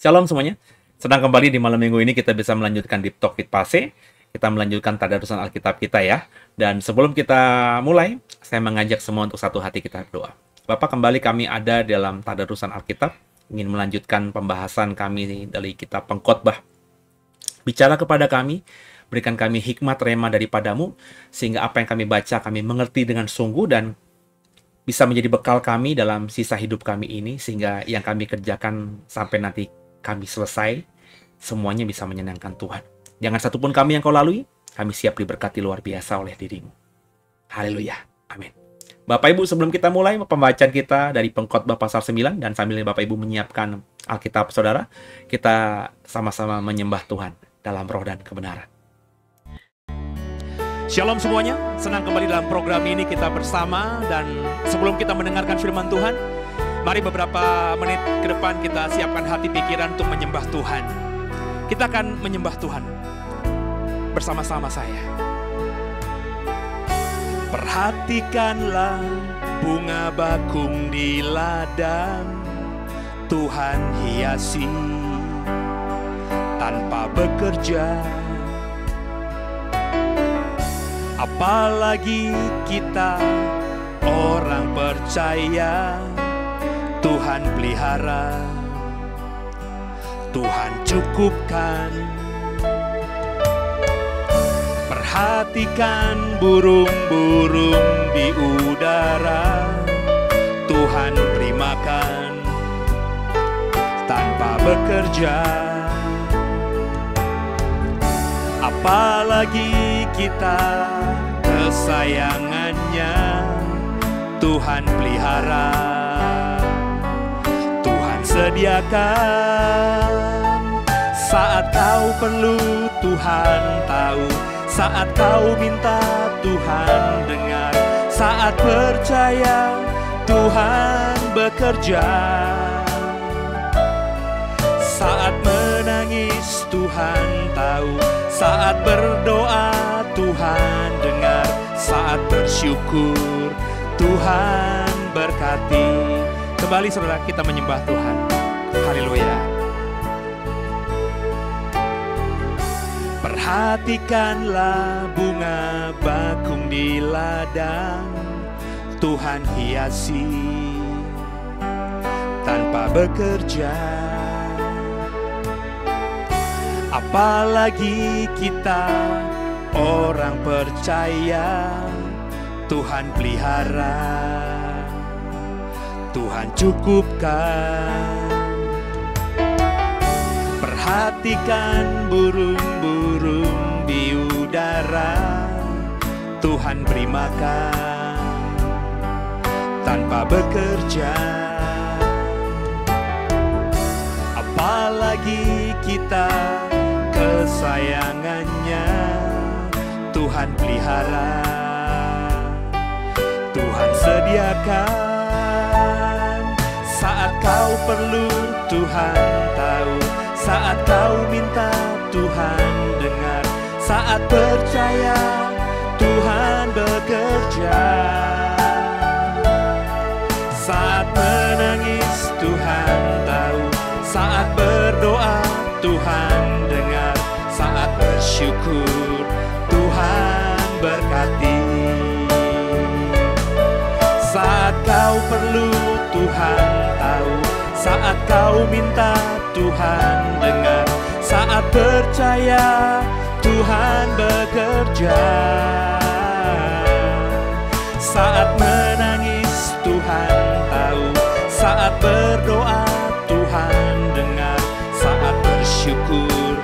Shalom semuanya. Senang kembali di malam minggu ini kita bisa melanjutkan Deep Talk with Pase. Kita melanjutkan tadarusan Alkitab kita ya. Dan sebelum kita mulai, saya mengajak semua untuk satu hati kita berdoa. Bapak, kembali kami ada dalam tadarusan Alkitab, ingin melanjutkan pembahasan kami dari kitab Pengkhotbah. Bicara kepada kami, berikan kami hikmat rema daripadamu, sehingga apa yang kami baca kami mengerti dengan sungguh dan bisa menjadi bekal kami dalam sisa hidup kami ini, sehingga yang kami kerjakan sampai nanti kami selesai, semuanya bisa menyenangkan Tuhan. Jangan satupun kami yang kau lalui, kami siap diberkati luar biasa oleh dirimu. Haleluya. Amin. Bapak Ibu, sebelum kita mulai pembacaan kita dari Pengkhotbah pasal 9, dan sambil Bapak Ibu menyiapkan Alkitab Saudara, kita sama-sama menyembah Tuhan dalam roh dan kebenaran. Shalom semuanya, senang kembali dalam program ini kita bersama. Dan sebelum kita mendengarkan firman Tuhan, mari beberapa menit ke depan kita siapkan hati pikiran untuk menyembah Tuhan. Kita akan menyembah Tuhan bersama-sama saya. Perhatikanlah bunga bakung di ladang, Tuhan hiasi tanpa bekerja. Apalagi kita orang percaya, Tuhan pelihara, Tuhan cukupkan. Perhatikan burung-burung di udara, Tuhan beri makan tanpa bekerja. Apalagi kita kesayangannya, Tuhan pelihara, Tuhan sediakan. Saat kau perlu Tuhan tahu, saat kau minta Tuhan dengar, saat percaya Tuhan bekerja. Saat menangis Tuhan tahu, saat berdoa Tuhan dengar, saat bersyukur Tuhan berkati. Kembali saudara, kita menyembah Tuhan. Haleluya. Perhatikanlah bunga bakung di ladang, Tuhan hiasi tanpa bekerja. Apalagi kita orang percaya, Tuhan pelihara, Tuhan cukupkan. Perhatikan burung-burung di udara, Tuhan beri makan tanpa bekerja. Apalagi kita kesayangannya, Tuhan pelihara, Tuhan sediakan. Saat kau perlu Tuhan tahu, saat kau minta Tuhan dengar, saat percaya Tuhan bekerja, saat menangis Tuhan tahu, saat berdoa Tuhan dengar, saat bersyukur Tuhan berkati. Saat kau perlu Tuhan tahu, saat kau minta Tuhan dengar, saat percaya Tuhan bekerja, saat menangis Tuhan tahu, saat berdoa Tuhan dengar, saat bersyukur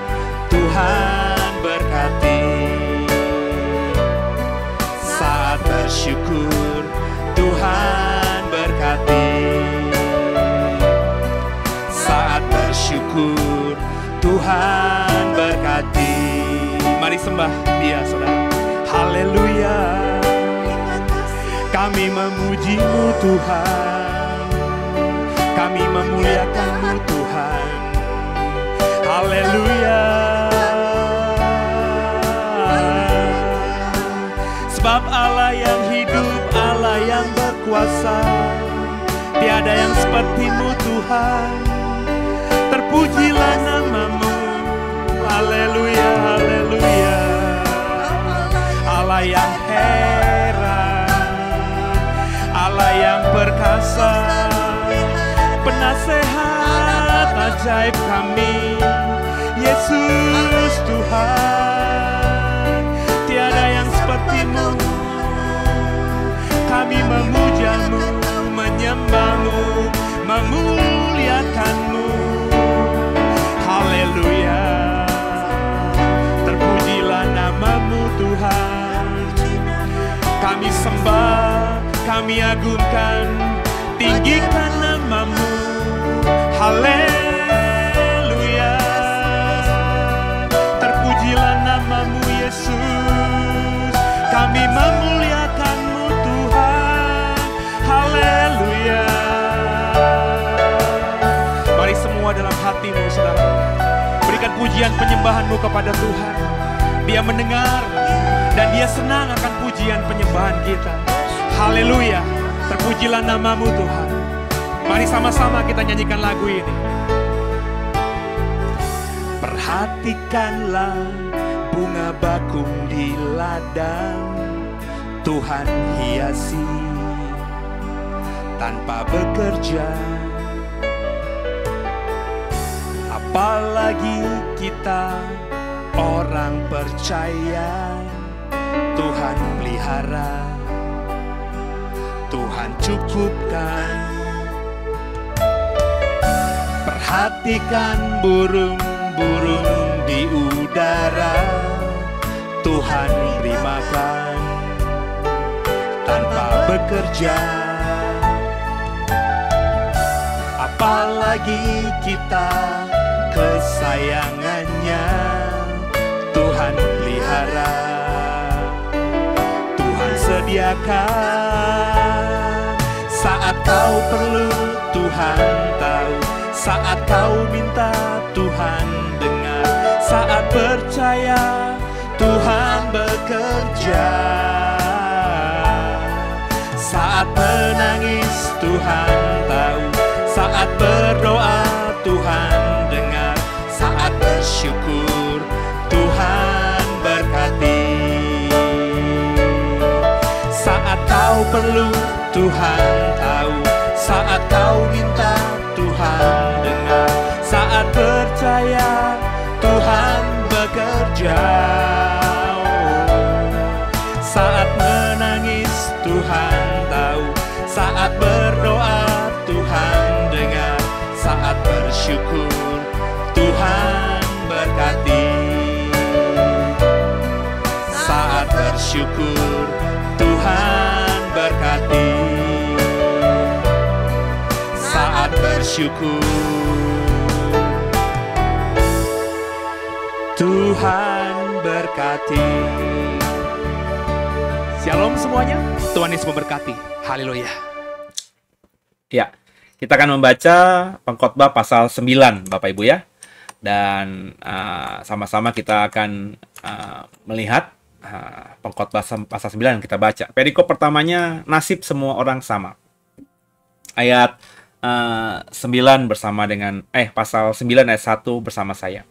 Tuhan berkati. Saat bersyukur Tuhan berkati. Saat bersyukur Tuhan berkati. Mari sembah Dia, saudara. Haleluya. Kami memuji-Mu Tuhan, kami memuliakan-Mu Tuhan. Haleluya. Sebab Allah yang hidup, Allah yang berkuasa, tiada yang seperti-Mu Tuhan. Terpujilah nama-Mu. Haleluya, haleluya. Allah yang heran, Allah yang perkasa, penasehat ajaib kami, Yesus Tuhan. Tiada yang seperti-Mu. Kami memuja-Mu, menyembah-Mu, memuliakan-Mu. Haleluya. Terpujilah nama-Mu Tuhan. Kami sembah, kami agungkan, tinggikan nama-Mu. Haleluya. Terpujilah nama-Mu Yesus. Kami memuliakan-Mu Tuhan. Haleluya. Mari semua dalam hatimu, saudara, berikan pujian penyembahan-mu kepada Tuhan. Dia mendengar dan Dia senang akan pujian penyembahan kita. Haleluya. Terpujilah nama-Mu Tuhan. Mari sama-sama kita nyanyikan lagu ini. Perhatikanlah bunga bakung di ladang, Tuhan hiasi tanpa bekerja. Apalagi kita orang percaya, Tuhan pelihara, Tuhan cukupkan. Perhatikan burung-burung di udara, Tuhan beri makan tanpa bekerja. Apalagi kita kesayangannya, Tuhan pelihara, Tuhan sediakan. Saat kau perlu Tuhan tahu, saat kau minta Tuhan dengar, saat percaya Tuhan bekerja, saat menangis Tuhan tahu, saat berdoa Tuhan dengar, saat bersyukur Tuhan berkati. Saat kau perlu Tuhan tahu, saat kau minta Tuhan dengar, saat percaya Tuhan bekerja, saat menangis Tuhan tahu, saat berdoa Tuhan dengar, saat bersyukur Tuhan berkati. Saat bersyukur Tuhan berkati. Saat bersyukur Tuhan berkati. Shalom semuanya, Tuhan Yesus memberkati. Haleluya. Ya, Kita akan membaca Pengkhotbah pasal 9, Bapak Ibu ya. Dan sama-sama kita akan melihat Pengkhotbah pasal 9 yang kita baca. Perikop pertamanya, nasib semua orang sama. Ayat 9 bersama dengan pasal 9 ayat 1 bersama saya.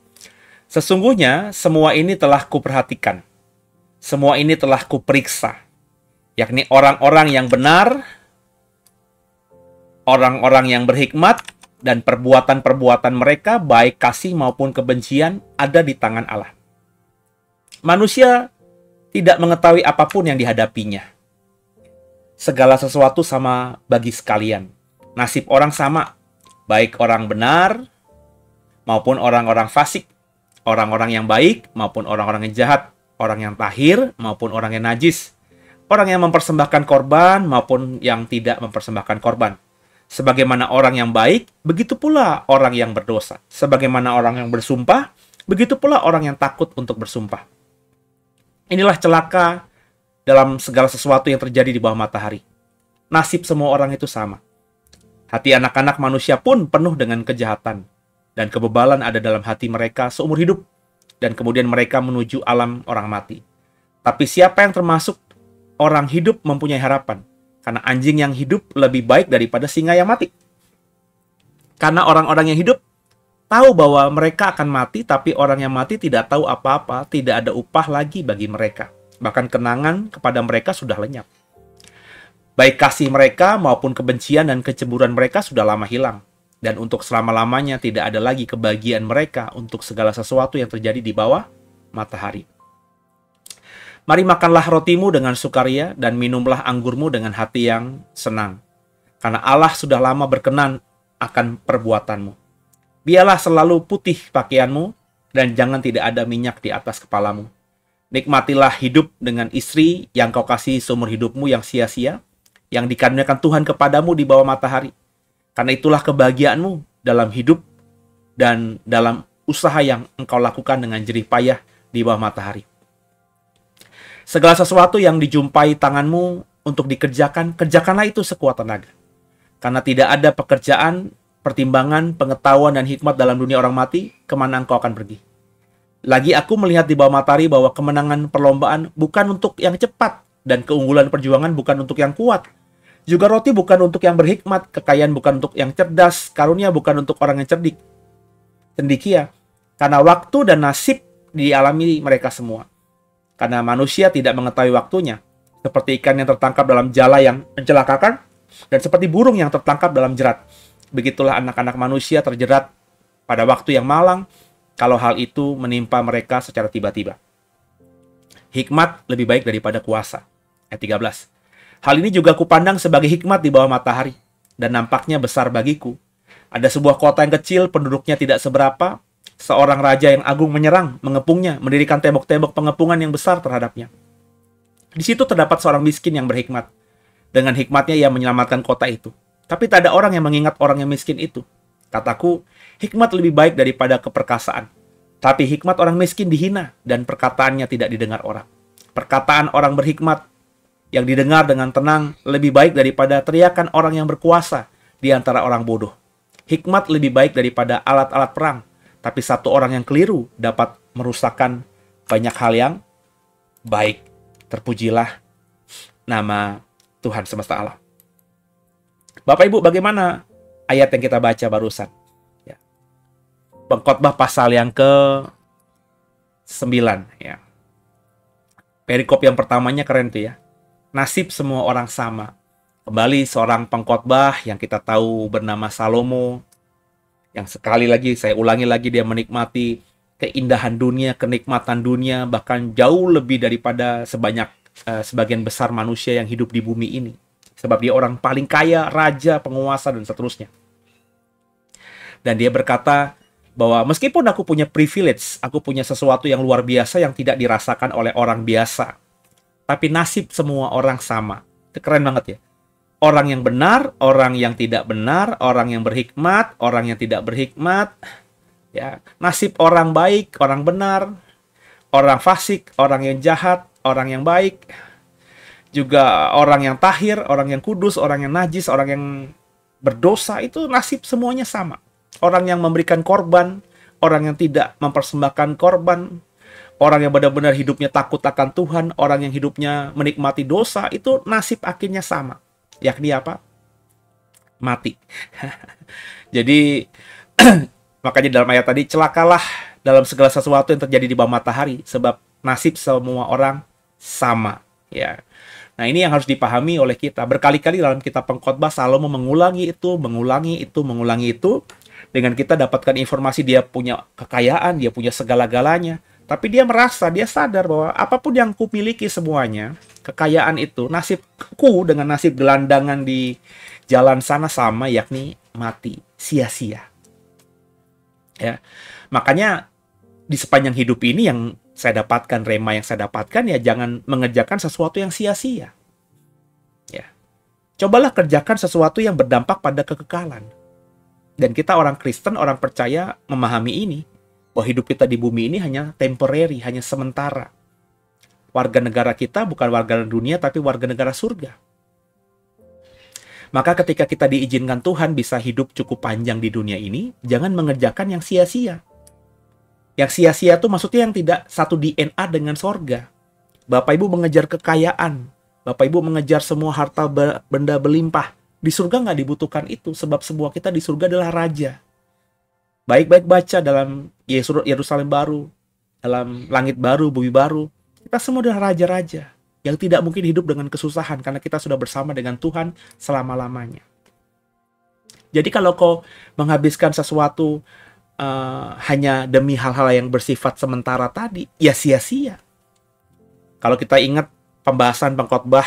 Sesungguhnya semua ini telah kuperhatikan. Semua ini telah kuperiksa. Yakni orang-orang yang benar, orang-orang yang berhikmat, dan perbuatan-perbuatan mereka, baik kasih maupun kebencian, ada di tangan Allah. Manusia tidak mengetahui apapun yang dihadapinya. Segala sesuatu sama bagi sekalian. Nasib orang sama, baik orang benar maupun orang-orang fasik, orang-orang yang baik maupun orang-orang yang jahat, orang yang tahir maupun orang yang najis, orang yang mempersembahkan korban maupun yang tidak mempersembahkan korban. Sebagaimana orang yang baik, begitu pula orang yang berdosa. Sebagaimana orang yang bersumpah, begitu pula orang yang takut untuk bersumpah. Inilah celaka dalam segala sesuatu yang terjadi di bawah matahari. Nasib semua orang itu sama. Hati anak-anak manusia pun penuh dengan kejahatan, dan kebebalan ada dalam hati mereka seumur hidup, dan kemudian mereka menuju alam orang mati. Tapi siapa yang termasuk orang hidup mempunyai harapan, karena anjing yang hidup lebih baik daripada singa yang mati. Karena orang-orang yang hidup tahu bahwa mereka akan mati, tapi orang yang mati tidak tahu apa-apa, tidak ada upah lagi bagi mereka. Bahkan kenangan kepada mereka sudah lenyap. Baik kasih mereka maupun kebencian dan kecemburuan mereka sudah lama hilang. Dan untuk selama-lamanya tidak ada lagi kebahagiaan mereka untuk segala sesuatu yang terjadi di bawah matahari. Mari makanlah rotimu dengan sukaria dan minumlah anggurmu dengan hati yang senang. Karena Allah sudah lama berkenan akan perbuatanmu. Biarlah selalu putih pakaianmu dan jangan tidak ada minyak di atas kepalamu. Nikmatilah hidup dengan istri yang kau kasih seumur hidupmu yang sia-sia, yang dikaruniakan Tuhan kepadamu di bawah matahari. Karena itulah kebahagiaanmu dalam hidup dan dalam usaha yang engkau lakukan dengan jerih payah di bawah matahari. Segala sesuatu yang dijumpai tanganmu untuk dikerjakan, kerjakanlah itu sekuat tenaga. Karena tidak ada pekerjaan, pertimbangan, pengetahuan, dan hikmat dalam dunia orang mati, kemana engkau akan pergi. Lagi aku melihat di bawah matahari bahwa kemenangan perlombaan bukan untuk yang cepat, dan keunggulan perjuangan bukan untuk yang kuat. Juga roti bukan untuk yang berhikmat, kekayaan bukan untuk yang cerdas, karunia bukan untuk orang yang cerdik. Cendekia, karena waktu dan nasib dialami mereka semua. Karena manusia tidak mengetahui waktunya, seperti ikan yang tertangkap dalam jala yang mencelakakan, dan seperti burung yang tertangkap dalam jerat. Begitulah anak-anak manusia terjerat pada waktu yang malang, kalau hal itu menimpa mereka secara tiba-tiba. Hikmat lebih baik daripada kuasa. Ayat 13. Hal ini juga kupandang sebagai hikmat di bawah matahari, dan nampaknya besar bagiku. Ada sebuah kota yang kecil, penduduknya tidak seberapa. Seorang raja yang agung menyerang, mengepungnya, mendirikan tembok-tembok pengepungan yang besar terhadapnya. Di situ terdapat seorang miskin yang berhikmat. Dengan hikmatnya ia menyelamatkan kota itu. Tapi tak ada orang yang mengingat orang yang miskin itu. Kataku, hikmat lebih baik daripada keperkasaan. Tapi hikmat orang miskin dihina, dan perkataannya tidak didengar orang. Perkataan orang berhikmat yang didengar dengan tenang lebih baik daripada teriakan orang yang berkuasa di antara orang bodoh. Hikmat lebih baik daripada alat-alat perang, tapi satu orang yang keliru dapat merusakkan banyak hal yang baik. Terpujilah nama Tuhan semesta alam. Bapak Ibu, bagaimana ayat yang kita baca barusan? Ya. Pengkhotbah pasal yang ke-9. Ya. Perikop yang pertamanya keren tuh ya. Nasib semua orang sama. Kembali seorang pengkhotbah yang kita tahu bernama Salomo, yang sekali lagi, saya ulangi lagi, dia menikmati keindahan dunia, kenikmatan dunia, bahkan jauh lebih daripada sebagian besar manusia yang hidup di bumi ini. Sebab dia orang paling kaya, raja, penguasa, dan seterusnya. Dan dia berkata bahwa meskipun aku punya privilege, aku punya sesuatu yang luar biasa yang tidak dirasakan oleh orang biasa, tapi nasib semua orang sama. Itu keren banget ya. Orang yang benar, orang yang tidak benar, orang yang berhikmat, orang yang tidak berhikmat. Ya, nasib orang baik, orang benar, orang fasik, orang yang jahat, orang yang baik. Juga orang yang tahir, orang yang kudus, orang yang najis, orang yang berdosa itu nasib semuanya sama. Orang yang memberikan korban, orang yang tidak mempersembahkan korban, orang yang benar-benar hidupnya takut akan Tuhan, orang yang hidupnya menikmati dosa, itu nasib akhirnya sama. Yakni apa? Mati. Jadi, makanya dalam ayat tadi, celakalah dalam segala sesuatu yang terjadi di bawah matahari, sebab nasib semua orang sama. Ya. Nah, ini yang harus dipahami oleh kita. Berkali-kali dalam kitab Pengkhotbah, Salomo mengulangi itu, dengan kita dapatkan informasi dia punya kekayaan, dia punya segala-galanya. Tapi dia merasa, dia sadar bahwa apapun yang kumiliki semuanya, kekayaan itu, nasibku dengan nasib gelandangan di jalan sana sama, yakni mati, sia-sia. Ya, makanya di sepanjang hidup ini yang saya dapatkan, rema yang saya dapatkan, ya jangan mengerjakan sesuatu yang sia-sia. Ya, cobalah kerjakan sesuatu yang berdampak pada kekekalan. Dan kita orang Kristen, orang percaya memahami ini, bahwa hidup kita di bumi ini hanya temporary, hanya sementara. Warga negara kita bukan warga dunia, tapi warga negara surga. Maka ketika kita diizinkan Tuhan bisa hidup cukup panjang di dunia ini, jangan mengerjakan yang sia-sia. Yang sia-sia itu maksudnya yang tidak satu DNA dengan sorga. Bapak Ibu mengejar kekayaan, Bapak Ibu mengejar semua harta benda berlimpah. Di surga nggak dibutuhkan itu, sebab semua kita di surga adalah raja. Baik-baik baca dalam Yerusalem baru, dalam langit baru, bumi baru. Kita semua adalah raja-raja yang tidak mungkin hidup dengan kesusahan karena kita sudah bersama dengan Tuhan selama-lamanya. Jadi kalau kau menghabiskan sesuatu hanya demi hal-hal yang bersifat sementara tadi, ya sia-sia. Kalau kita ingat pembahasan Pengkhotbah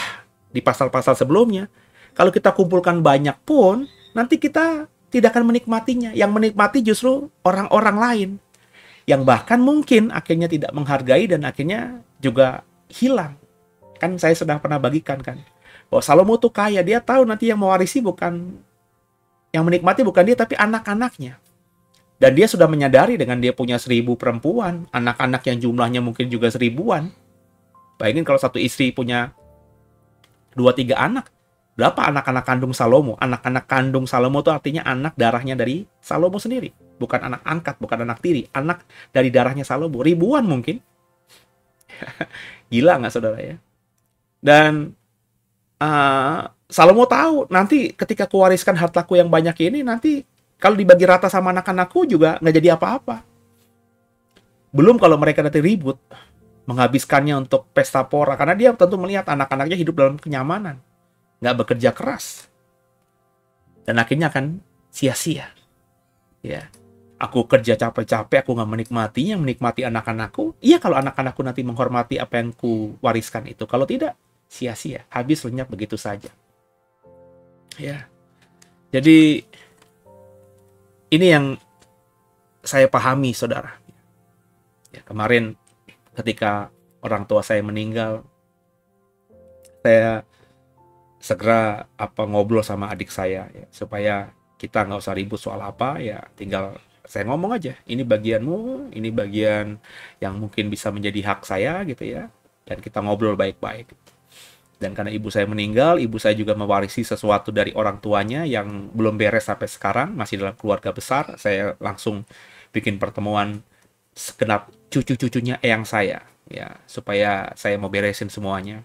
di pasal-pasal sebelumnya, kalau kita kumpulkan banyak pun, nanti kita tidak akan menikmatinya. Yang menikmati justru orang-orang lain. Yang bahkan mungkin akhirnya tidak menghargai dan akhirnya juga hilang. Kan saya sudah pernah bagikan kan. Bahwa Salomo tuh kaya. Dia tahu nanti yang mewarisi bukan, yang menikmati bukan dia, tapi anak-anaknya. Dan dia sudah menyadari dengan dia punya 1000 perempuan. Anak-anak yang jumlahnya mungkin juga 1000-an. Bayangin kalau satu istri punya 2-3 anak. Berapa anak-anak kandung Salomo? Anak-anak kandung Salomo itu artinya anak darahnya dari Salomo sendiri. Bukan anak angkat, bukan anak tiri. Anak dari darahnya Salomo. Ribuan mungkin. Gila nggak saudara ya? Dan Salomo tahu nanti ketika kuwariskan hartaku yang banyak ini, nanti kalau dibagi rata sama anak-anakku juga nggak jadi apa-apa. Belum kalau mereka nanti ribut. Menghabiskannya untuk pesta pora. Karena dia tentu melihat anak-anaknya hidup dalam kenyamanan. Nggak bekerja keras. Dan akhirnya akan sia-sia. Ya, aku kerja capek-capek, aku nggak menikmatinya, menikmati anak-anakku. Iya kalau anak-anakku nanti menghormati apa yang ku wariskan itu. Kalau tidak, sia-sia. Habis lenyap begitu saja. Ya, jadi ini yang saya pahami, saudara. Ya, kemarin ketika orang tua saya meninggal, saya segera ngobrol sama adik saya ya, supaya kita nggak usah ribut soal apa ya, tinggal saya ngomong aja, ini bagianmu, ini bagian yang mungkin bisa menjadi hak saya gitu ya, dan kita ngobrol baik-baik. Dan karena ibu saya meninggal, ibu saya juga mewarisi sesuatu dari orang tuanya yang belum beres sampai sekarang, masih dalam keluarga besar. Saya langsung bikin pertemuan segenap cucu-cucunya eyang saya ya, supaya saya mau beresin semuanya.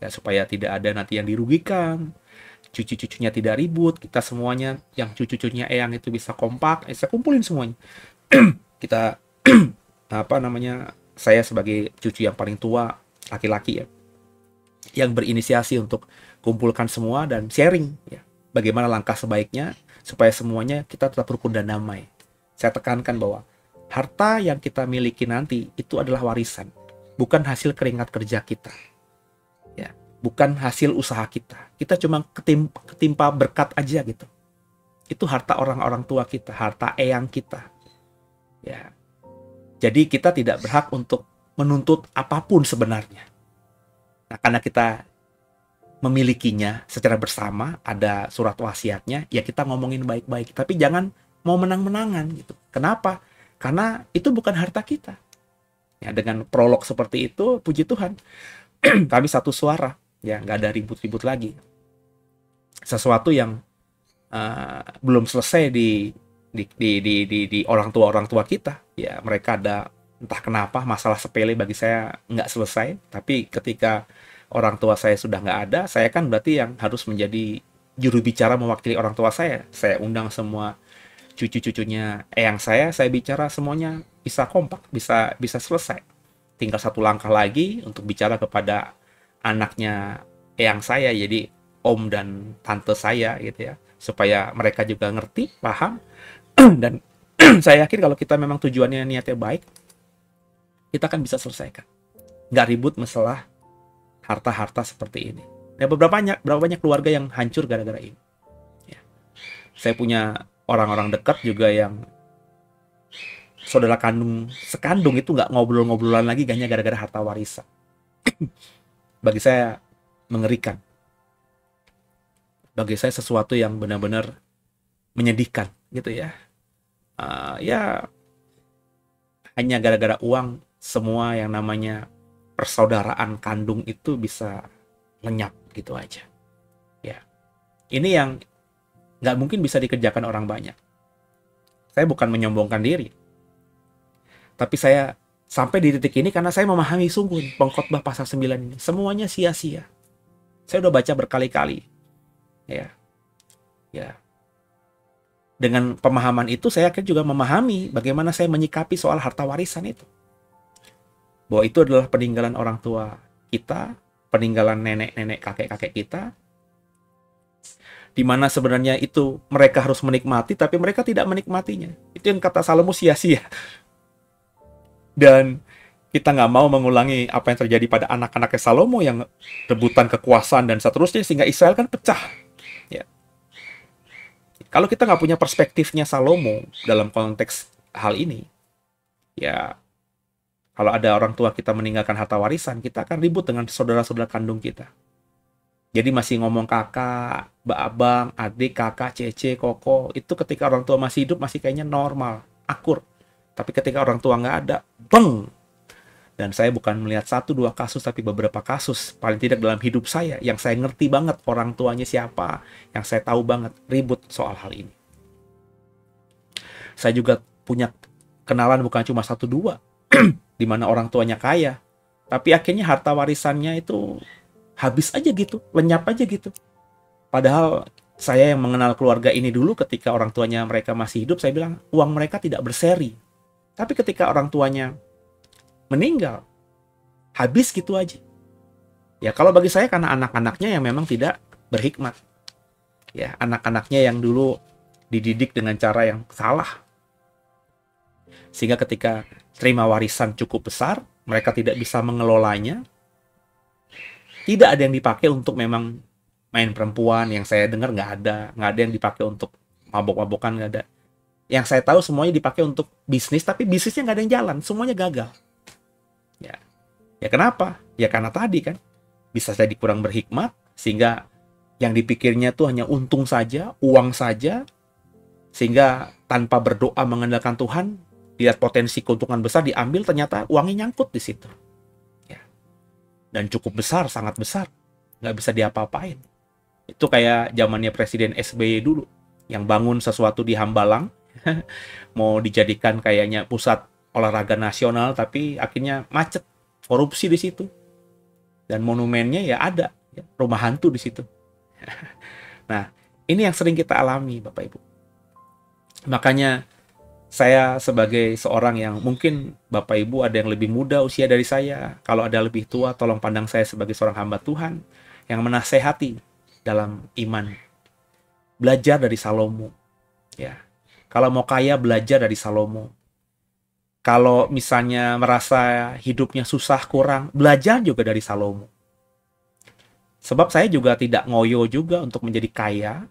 Ya, supaya tidak ada nanti yang dirugikan, cucu-cucunya tidak ribut, kita semuanya yang cucu-cucunya eyang itu bisa kompak, saya kumpulin semuanya. Kita saya sebagai cucu yang paling tua, laki-laki ya, yang berinisiasi untuk kumpulkan semua dan sharing ya, bagaimana langkah sebaiknya supaya semuanya kita tetap rukun dan damai. Saya tekankan bahwa harta yang kita miliki nanti itu adalah warisan, bukan hasil keringat kerja kita. Ya, bukan hasil usaha kita. Kita cuma ketimpa berkat aja gitu. Itu harta orang-orang tua kita, harta eyang kita. Ya. Jadi kita tidak berhak untuk menuntut apapun sebenarnya. Nah, karena kita memilikinya secara bersama, ada surat wasiatnya, ya kita ngomongin baik-baik. Tapi jangan mau menang-menangan gitu. Kenapa? Karena itu bukan harta kita. Ya, dengan prolog seperti itu, puji Tuhan, kami satu suara, ya nggak ada ribut-ribut lagi. Sesuatu yang belum selesai di orang tua kita. Ya, mereka ada entah kenapa masalah sepele bagi saya nggak selesai. Tapi ketika orang tua saya sudah nggak ada, saya kan berarti yang harus menjadi juru bicara mewakili orang tua saya. Saya undang semua cucu-cucunya eyang saya bicara semuanya bisa kompak, bisa selesai. Tinggal satu langkah lagi untuk bicara kepada anaknya eyang saya, jadi om dan tante saya gitu ya, supaya mereka juga ngerti, paham. Dan saya yakin kalau kita memang tujuannya niatnya baik, kita akan bisa selesaikan. Nggak ribut masalah harta-harta seperti ini. Ya, berapa banyak keluarga yang hancur gara-gara ini. Ya. Saya punya orang-orang dekat juga yang saudara sekandung itu nggak ngobrol-ngobrolan lagi hanya gara-gara harta warisan. Bagi saya mengerikan. Bagi saya sesuatu yang benar-benar menyedihkan gitu ya. Ya hanya gara-gara uang semua yang namanya persaudaraan kandung itu bisa lenyap gitu aja. Ya, ini yang nggak mungkin bisa dikerjakan orang banyak. Saya bukan menyombongkan diri, tapi saya sampai di titik ini karena saya memahami sungguh pengkhotbah pasal 9 ini semuanya sia-sia. Saya udah baca berkali-kali, ya. Dengan pemahaman itu saya akan juga memahami bagaimana saya menyikapi soal harta warisan itu. Bahwa itu adalah peninggalan orang tua kita, peninggalan nenek-nenek, kakek-kakek kita, di mana sebenarnya itu mereka harus menikmati, tapi mereka tidak menikmatinya. Itu yang kata Salomo sia-sia. Dan kita nggak mau mengulangi apa yang terjadi pada anak-anaknya Salomo yang rebutan kekuasaan dan seterusnya, sehingga Israel kan pecah. Ya. Kalau kita nggak punya perspektifnya Salomo dalam konteks hal ini, ya kalau ada orang tua kita meninggalkan harta warisan, kita akan ribut dengan saudara-saudara kandung kita. Jadi masih ngomong kakak, abang, adik, kakak, cece, koko, itu ketika orang tua masih hidup masih kayaknya normal, akur. Tapi ketika orang tua nggak ada, beng! Dan saya bukan melihat 1-2 kasus, tapi beberapa kasus, paling tidak dalam hidup saya, yang saya ngerti banget orang tuanya siapa, yang saya tahu banget ribut soal hal ini. Saya juga punya kenalan bukan cuma 1-2, di mana orang tuanya kaya, tapi akhirnya harta warisannya itu habis aja gitu, lenyap aja gitu. Padahal saya yang mengenal keluarga ini dulu ketika orang tuanya mereka masih hidup, saya bilang uang mereka tidak berseri. Tapi ketika orang tuanya meninggal, habis gitu aja. Ya kalau bagi saya karena anak-anaknya yang memang tidak berhikmat. Ya, anak-anaknya yang dulu dididik dengan cara yang salah. Sehingga ketika terima warisan cukup besar, mereka tidak bisa mengelolanya. Tidak ada yang dipakai untuk memang main perempuan, yang saya dengar nggak ada yang dipakai untuk mabok-mabokan, nggak ada. Yang saya tahu semuanya dipakai untuk bisnis, tapi bisnisnya nggak ada yang jalan, semuanya gagal. Ya kenapa? Ya karena tadi kan, bisa jadi kurang berhikmat, sehingga yang dipikirnya tuh hanya untung saja, uang saja, sehingga tanpa berdoa mengandalkan Tuhan, lihat potensi keuntungan besar diambil, ternyata uangnya nyangkut di situ. Ya. Dan cukup besar, sangat besar, nggak bisa diapa-apain. Itu kayak zamannya Presiden SBY dulu, yang bangun sesuatu di Hambalang, mau dijadikan kayaknya pusat olahraga nasional, tapi akhirnya macet, korupsi di situ, dan monumennya ya ada, ya, rumah hantu di situ. Nah, ini yang sering kita alami, Bapak Ibu. Makanya saya sebagai seorang yang mungkin Bapak Ibu ada yang lebih muda usia dari saya, kalau ada lebih tua, tolong pandang saya sebagai seorang hamba Tuhan yang menasehati dalam iman. Belajar dari Salomo. Ya. Kalau mau kaya, belajar dari Salomo. Kalau misalnya merasa hidupnya susah, kurang, belajar juga dari Salomo. Sebab saya juga tidak ngoyo juga untuk menjadi kaya.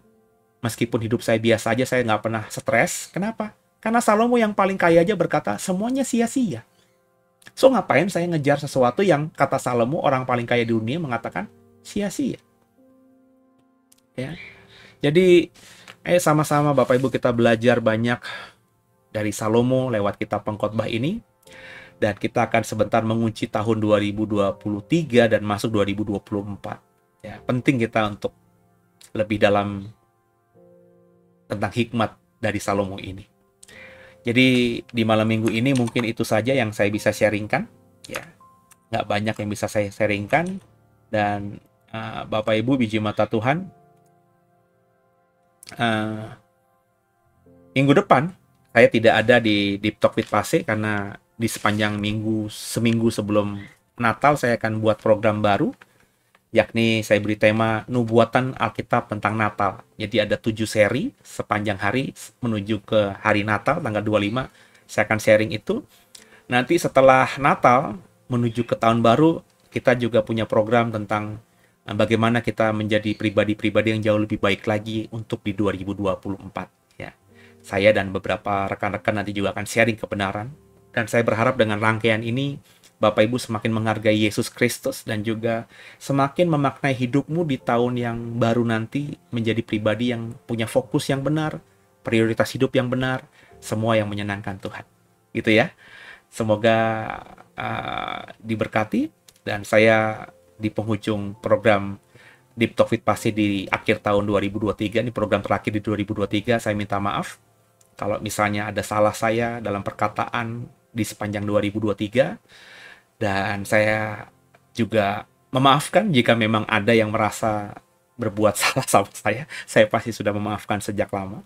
Meskipun hidup saya biasa aja, saya nggak pernah stres. Kenapa? Karena Salomo yang paling kaya aja berkata, semuanya sia-sia. So ngapain saya ngejar sesuatu yang kata Salomo, orang paling kaya di dunia, mengatakan sia-sia. Ya. Jadi, sama-sama Bapak Ibu kita belajar banyak dari Salomo lewat kitab pengkhotbah ini, dan kita akan sebentar mengunci tahun 2023 dan masuk 2024. Ya, penting kita untuk lebih dalam tentang hikmat dari Salomo ini. Jadi di malam minggu ini mungkin itu saja yang saya bisa sharingkan. Ya, nggak banyak yang bisa saya sharingkan. Dan Bapak Ibu biji mata Tuhan, minggu depan saya tidak ada di Deep Talk with Pase karena di sepanjang seminggu sebelum Natal saya akan buat program baru, yakni saya beri tema Nubuatan Alkitab tentang Natal. Jadi ada 7 seri sepanjang hari menuju ke hari Natal tanggal 25. Saya akan sharing itu. Nanti setelah Natal menuju ke tahun baru, kita juga punya program tentang bagaimana kita menjadi pribadi-pribadi yang jauh lebih baik lagi untuk di 2024. Ya. Saya dan beberapa rekan-rekan nanti juga akan sharing kebenaran. Dan saya berharap dengan rangkaian ini, Bapak Ibu semakin menghargai Yesus Kristus dan juga semakin memaknai hidupmu di tahun yang baru nanti menjadi pribadi yang punya fokus yang benar, prioritas hidup yang benar, semua yang menyenangkan Tuhan. Gitu ya. Semoga diberkati, dan saya di penghujung program Deep Talk with Pase di akhir tahun 2023, ini program terakhir di 2023, saya minta maaf kalau misalnya ada salah saya dalam perkataan di sepanjang 2023, dan saya juga memaafkan jika memang ada yang merasa berbuat salah sama saya pasti sudah memaafkan sejak lama.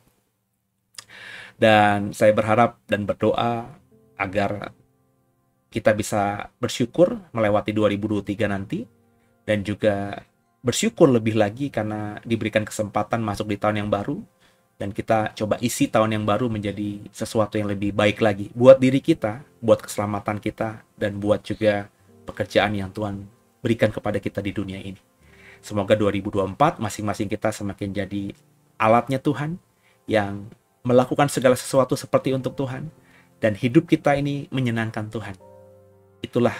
Dan saya berharap dan berdoa agar kita bisa bersyukur melewati 2023 nanti, dan juga bersyukur lebih lagi karena diberikan kesempatan masuk di tahun yang baru, dan kita coba isi tahun yang baru menjadi sesuatu yang lebih baik lagi buat diri kita, buat keselamatan kita, dan buat juga pekerjaan yang Tuhan berikan kepada kita di dunia ini. Semoga 2024 masing-masing kita semakin jadi alatnya Tuhan yang melakukan segala sesuatu seperti untuk Tuhan, dan hidup kita ini menyenangkan Tuhan. Itulah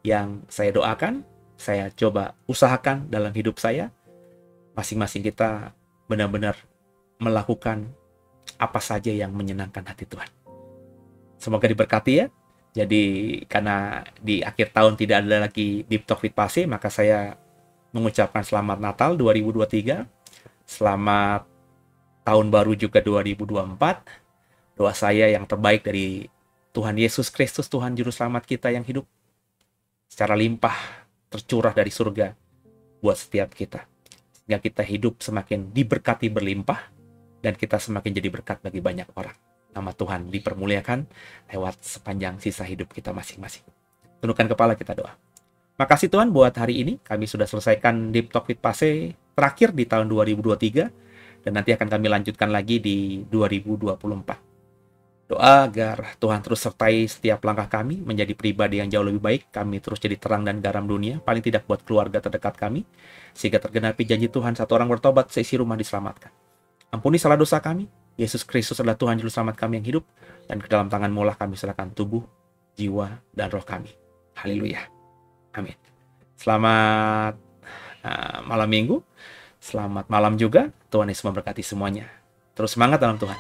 yang saya doakan, saya coba usahakan dalam hidup saya. Masing-masing kita benar-benar melakukan apa saja yang menyenangkan hati Tuhan. Semoga diberkati ya. Jadi karena di akhir tahun tidak ada lagi Deep Talk with Pase, maka saya mengucapkan selamat Natal 2023. Selamat tahun baru juga 2024. Doa saya yang terbaik dari Tuhan Yesus Kristus, Tuhan Juru Selamat kita yang hidup secara limpah tercurah dari surga buat setiap kita. Sehingga kita hidup semakin diberkati berlimpah, dan kita semakin jadi berkat bagi banyak orang. Nama Tuhan dipermuliakan lewat sepanjang sisa hidup kita masing-masing. Tundukkan kepala, kita doa. Makasih Tuhan buat hari ini. Kami sudah selesaikan Deep Talk with Pase terakhir di tahun 2023. Dan nanti akan kami lanjutkan lagi di 2024. Doa agar Tuhan terus sertai setiap langkah kami menjadi pribadi yang jauh lebih baik. Kami terus jadi terang dan garam dunia, paling tidak buat keluarga terdekat kami, sehingga tergenapi janji Tuhan, satu orang bertobat, seisi rumah diselamatkan. Ampuni salah dosa kami. Yesus Kristus adalah Tuhan Juru Selamat kami yang hidup, dan ke dalam tangan-Mu lah kami serahkan tubuh, jiwa, dan roh kami. Haleluya. Amin. Selamat malam minggu. Selamat malam juga. Tuhan Yesus memberkati semuanya. Terus semangat dalam Tuhan.